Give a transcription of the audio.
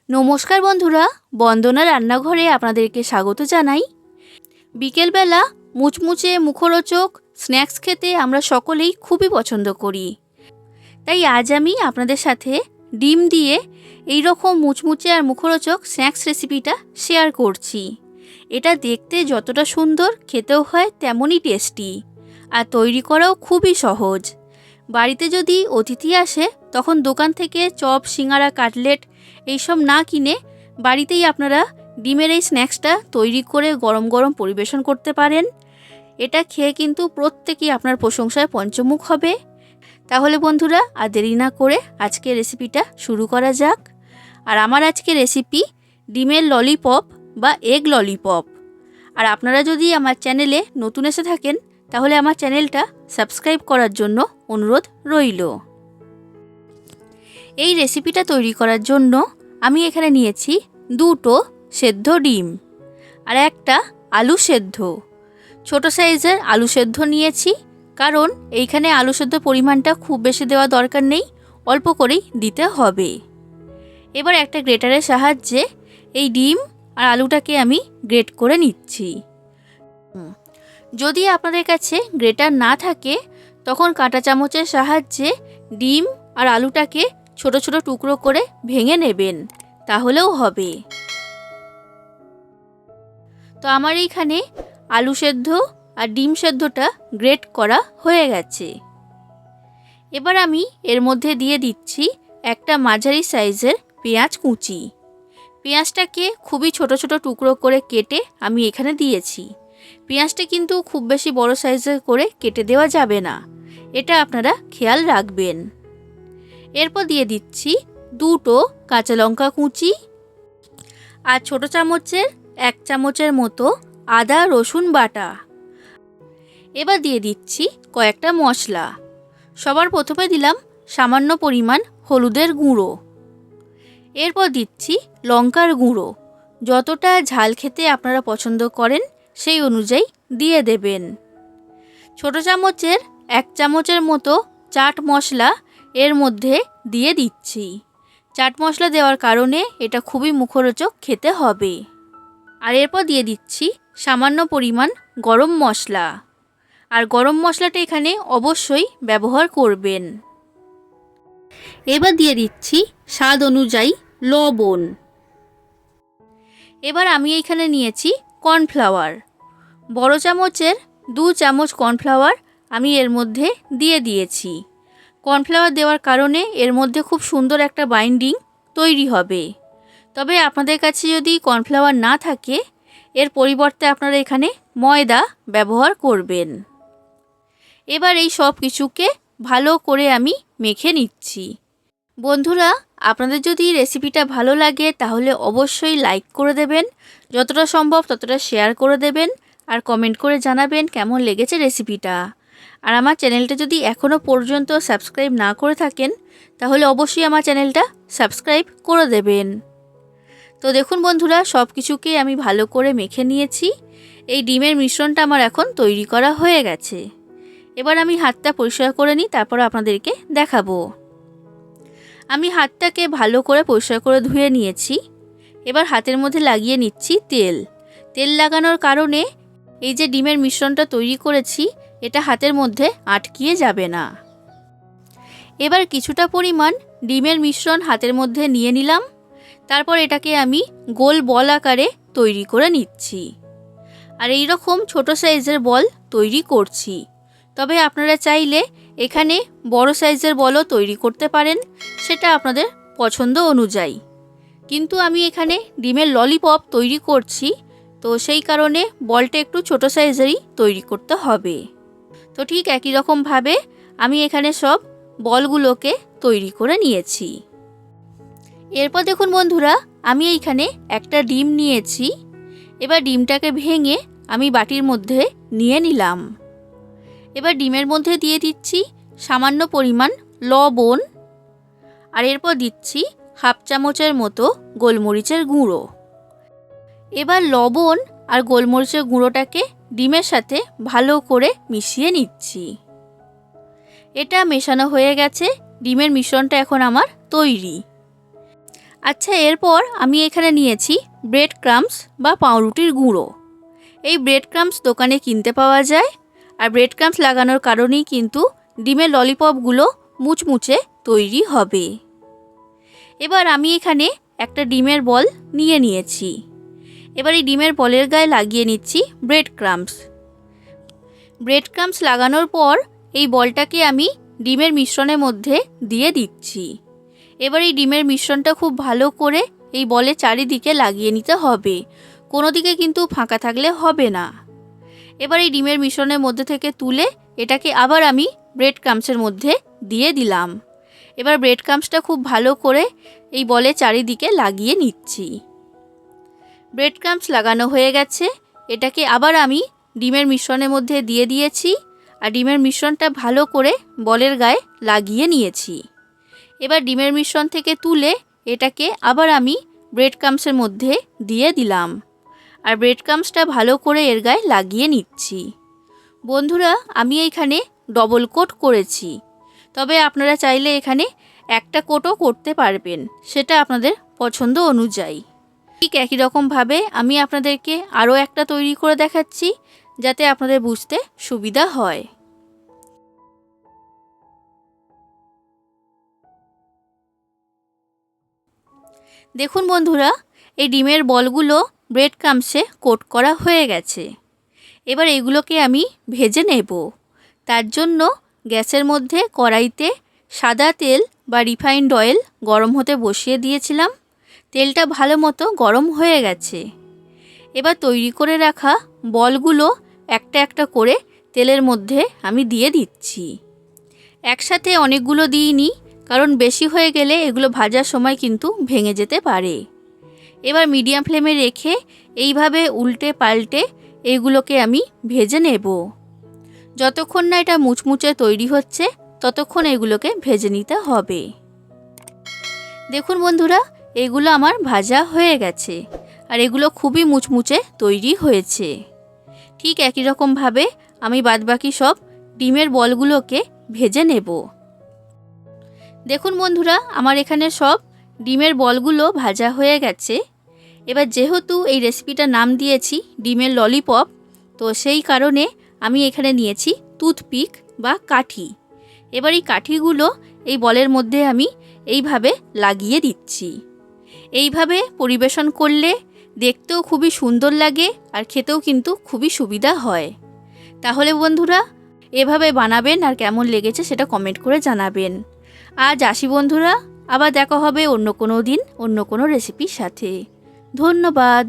নমস্কার বন্ধুরা, বন্দনা রান্নাঘরে আপনাদেরকে স্বাগত জানাই। বিকেলবেলা মুচমুচে মুখরোচক স্ন্যাক্স খেতে আমরা সকলেই খুবই পছন্দ করি। তাই আজ আমি আপনাদের সাথে ডিম দিয়ে এই রকম মুচমুচে আর মুখরোচক স্ন্যাক্স রেসিপিটা শেয়ার করছি। এটা দেখতে যতটা সুন্দর, খেতেও হয় তেমনই টেস্টি, আর তৈরি করাও খুবই সহজ। বাড়িতে যদি অতিথি আসে তখন দোকান থেকে চপ, সিঙ্গারা, কাটলেট এইসব না কিনে বাড়িতেই আপনারা ডিমের এই স্ন্যাক্সটা তৈরি করে গরম গরম পরিবেশন করতে পারেন। এটা খেয়ে কিন্তু প্রত্যেকেই আপনার প্রশংসায় পঞ্চমুখ হবে। তাহলে বন্ধুরা, আর দেরি না করে আজকের রেসিপিটা শুরু করা যাক। আর আমার আজকে রেসিপি ডিমের ললিপপ বা এগ ললিপপ। আর আপনারা যদি আমার চ্যানেলে নতুন এসে থাকেন তাহলে আমার চ্যানেলটা সাবস্ক্রাইব করার জন্য অনুরোধ রইল। এই রেসিপিটা তৈরি করার জন্য আমি এখানে নিয়েছি 2টো সেদ্ধ ডিম আর একটা আলু সেদ্ধ। ছোট সাইজের আলু সেদ্ধ নিয়েছি, কারণ এইখানে আলু সেদ্ধ পরিমাণটা খুব বেশি দেওয়া দরকার নেই, অল্প করেই দিতে হবে। এবার একটা গ্রেটারের সাহায্যে এই ডিম আর আলুটাকে আমি গ্রেট করে নিচ্ছি। যদি আপনাদের কাছে গ্রেটার না থাকে তখন কাঁটা চামচের সাহায্যে ডিম আর আলুটাকে ছোট ছোট টুকরো করে ভেঙে নেবেন, তাহলেও হবে। তো আমার এইখানে আলু সেদ্ধ আর ডিম সেদ্ধটা গ্রেট করা হয়ে গেছে। এবার আমি এর মধ্যে দিয়ে দিচ্ছি একটা মাঝারি সাইজের পেঁয়াজ কুচি। পেঁয়াজটাকে খুবই ছোট ছোট টুকরো করে কেটে আমি এখানে দিয়েছি। পেঁয়াজটা কিন্তু খুব বেশি বড় সাইজের করে কেটে দেওয়া যাবে না, এটা আপনারা খেয়াল রাখবেন। এরপর দিয়ে দিচ্ছি 2টো কাঁচা লঙ্কা কুচি আর ছোট চামচের 1 চামচের মতো আদা রসুন বাটা। এবার দিয়ে দিচ্ছি কয়েকটা মশলা। সবার প্রথমে দিলাম সামান্য পরিমাণ হলুদের গুঁড়ো। এরপর দিচ্ছি লঙ্কার গুঁড়ো। যতটা ঝাল খেতে আপনারা পছন্দ করেন সেই অনুযায়ী দিয়ে দেবেন। ছোট চামচের 1 চামচের মতো চাট মশলা এর মধ্যে দিয়ে দিচ্ছি। চাট মশলা দেওয়ার কারণে এটা খুবই মুখরোচক খেতে হবে। আর এরপর দিয়ে দিচ্ছি সামান্য পরিমাণ গরম মশলা। আর গরম মশলাটা এখানে অবশ্যই ব্যবহার করবেন। এবার দিয়ে দিচ্ছি স্বাদ অনুযায়ী লবণ। এবার আমি এইখানে নিয়েছি কর্নফ্লাওয়ার। বড় চামচের 2 চামচ কর্নফ্লাওয়ার আমি এর মধ্যে দিয়ে দিয়েছি। কর্নফ্লাওয়ার দেওয়ার কারণে এর মধ্যে খুব সুন্দর একটা বাইন্ডিং তৈরি হবে। তবে আপনাদের কাছে যদি কর্নফ্লাওয়ার না থাকে এর পরিবর্তে আপনারা এখানে ময়দা ব্যবহার করবেন। এবার এই সব কিছুকে ভালো করে আমি মেখে নিচ্ছি। বন্ধুরা, আপনাদের যদি রেসিপিটা ভালো লাগে তাহলে অবশ্যই লাইক করে দেবেন, যতটা সম্ভব ততটা শেয়ার করে দেবেন, আর কমেন্ট করে জানাবেন কেমন লেগেছে রেসিপিটা। আর আমার চ্যানেলটা যদি এখনও পর্যন্ত সাবস্ক্রাইব না করে থাকেন তাহলে অবশ্যই আমার চ্যানেলটা সাবস্ক্রাইব করে দেবেন। তো দেখুন বন্ধুরা, সব কিছুকে আমি ভালো করে মেখে নিয়েছি। এই ডিমের মিশ্রণটা আমার এখন তৈরি করা হয়ে গেছে। এবার আমি হাতটা পরিষ্কার করে নিই, তারপর আপনাদেরকে দেখাবো। আমি হাতটাকে ভালো করে পরিষ্কার করে ধুয়ে নিয়েছি। এবার হাতের মধ্যে লাগিয়ে নিচ্ছি তেল। তেল লাগানোর কারণে এই যে ডিমের মিশ্রণটা তৈরি করেছি এটা হাতের মধ্যে আটকিয়ে যাবে না। এবার কিছুটা পরিমাণ ডিমের মিশ্রণ হাতের মধ্যে নিয়ে নিলাম। তারপর এটাকে আমি গোল বল আকারে তৈরি করে নিচ্ছি। আর এই রকম ছোট সাইজের বল তৈরি করছি। তবে আপনারা চাইলে এখানে বড় সাইজের বলও তৈরি করতে পারেন, সেটা আপনাদের পছন্দ অনুযায়ী। কিন্তু আমি এখানে ডিমের ললিপপ তৈরি করছি, তো সেই কারণে বলটা একটু ছোট সাইজেরই তৈরি করতে হবে। তো ঠিক একই রকমভাবে আমি এখানে সব বলগুলোকে তৈরি করে নিয়েছি। এরপর দেখুন বন্ধুরা, আমি এইখানে একটা ডিম নিয়েছি। এবার ডিমটাকে ভেঙে আমি বাটির মধ্যে নিয়ে নিলাম। এবার ডিমের মধ্যে দিয়ে দিচ্ছি সামান্য পরিমাণ লবণ। আর এরপর দিচ্ছি 1/2 চামচের মতো গোলমরিচের গুঁড়ো। এবার লবণ আর গোলমরিচের গুঁড়োটাকে ডিমের সাথে ভালো করে মিশিয়ে নিচ্ছি। এটা মেশানো হয়ে গেছে, ডিমের মিশ্রণটা এখন আমার তৈরি। আচ্ছা, এরপর আমি এখানে নিয়েছি ব্রেড ক্রাম্বস বা পাউরুটির গুঁড়ো। এই ব্রেড ক্রাম্বস দোকানে কিনতে পাওয়া যায়, আর ব্রেড ক্রাম্বস লাগানোর কারণেই কিন্তু ডিমের ললিপপগুলো মুচমুচে তৈরি হবে। এবার আমি এখানে একটা ডিমের বল নিয়ে নিয়েছি। এবার এই ডিমের বলের গায়ে লাগিয়ে নিচ্ছি ব্রেড ক্রাম্বস। ব্রেড ক্রাম্বস লাগানোর পর এই বলটাকে আমি ডিমের মিশ্রণের মধ্যে দিয়ে দিচ্ছি। এবার এই ডিমের মিশ্রণটা খুব ভালো করে এই বলের চারিদিকে লাগিয়ে নিতে হবে, কোনো দিকে কিন্তু ফাঁকা থাকলে হবে না। এবার এই ডিমের মিশ্রণের মধ্যে থেকে তুলে এটাকে আবার আমি ব্রেড ক্রাম্বসের মধ্যে দিয়ে দিলাম। এবার ব্রেড ক্রাম্বসটা খুব ভালো করে এই বলের চারিদিকে লাগিয়ে নিচ্ছি। ব্রেড ক্রাম্বস লাগানো হয়ে গেছে, এটাকে আবার আমি ডিমের মিশ্রণের মধ্যে দিয়ে দিয়েছি, আর ডিমের মিশ্রণটা ভালো করে বলের গায়ে লাগিয়ে নিয়েছি। এবার ডিমের মিশ্রণ থেকে তুলে এটাকে আবার আমি ব্রেড ক্রাম্বসের মধ্যে দিয়ে দিলাম, আর ব্রেড ক্রাম্বসটা ভালো করে এর গায়ে লাগিয়ে নিচ্ছি। বন্ধুরা, আমি এইখানে ডবল কোট করেছি, তবে আপনারা চাইলে এখানে একটা কোটও করতে পারবেন, সেটা আপনাদের পছন্দ অনুযায়ী। ঠিক একই রকমভাবে আমি আপনাদেরকে আরও একটা তৈরি করে দেখাচ্ছি, যাতে আপনাদের বুঝতে সুবিধা হয়। দেখুন বন্ধুরা, এই ডিমের বলগুলো ব্রেড ক্রাম্বসে কোট করা হয়ে গেছে। এবার এগুলোকে আমি ভেজে নেব। তার জন্য গ্যাসের মধ্যে কড়াইতে সাদা তেল বা রিফাইন্ড অয়েল গরম হতে বসিয়ে দিয়েছিলাম। তেলটা ভালো মতো গরম হয়ে গেছে। এবার তৈরি করে রাখা বলগুলো একটা একটা করে তেলের মধ্যে আমি দিয়ে দিচ্ছি। একসাথে অনেকগুলো দিইনি, কারণ বেশি হয়ে গেলে এগুলো ভাজার সময় কিন্তু ভেঙে যেতে পারে। এবার মিডিয়াম ফ্লেমে রেখে এইভাবে উল্টে পাল্টে এগুলোকে আমি ভেজে নেব। যতক্ষণ না এটা মুচমুচে তৈরি হচ্ছে ততক্ষণ এগুলোকে ভেজে নিতে হবে। দেখুন বন্ধুরা, এগুলো আমার ভাজা হয়ে গেছে, আর এগুলো খুবই মুচমুচে তৈরি হয়েছে। ঠিক একই রকমভাবে আমি বাদবাকি সব ডিমের বলগুলোকে ভেজে নেব। দেখুন বন্ধুরা, আমার এখানে সব ডিমের বলগুলো ভাজা হয়ে গেছে। এবার যেহেতু এই রেসিপিটার নাম দিয়েছি ডিমের ললিপপ, তো সেই কারণে আমি এখানে নিয়েছি টুথপিক বা কাঠি। এবার এই কাঠিগুলো এই বলের মধ্যে আমি এইভাবে লাগিয়ে দিচ্ছি। এইভাবে পরিবেশন করলে দেখতেও খুবই সুন্দর লাগে, আর খেতেও কিন্তু খুবই সুবিধা হয়। তাহলে বন্ধুরা, এভাবে বানাবেন, আর কেমন লেগেছে সেটা কমেন্ট করে জানাবেন। আজ আসি বন্ধুরা, আবার দেখা হবে অন্য কোনো দিন অন্য কোনো রেসিপির সাথে। ধন্যবাদ।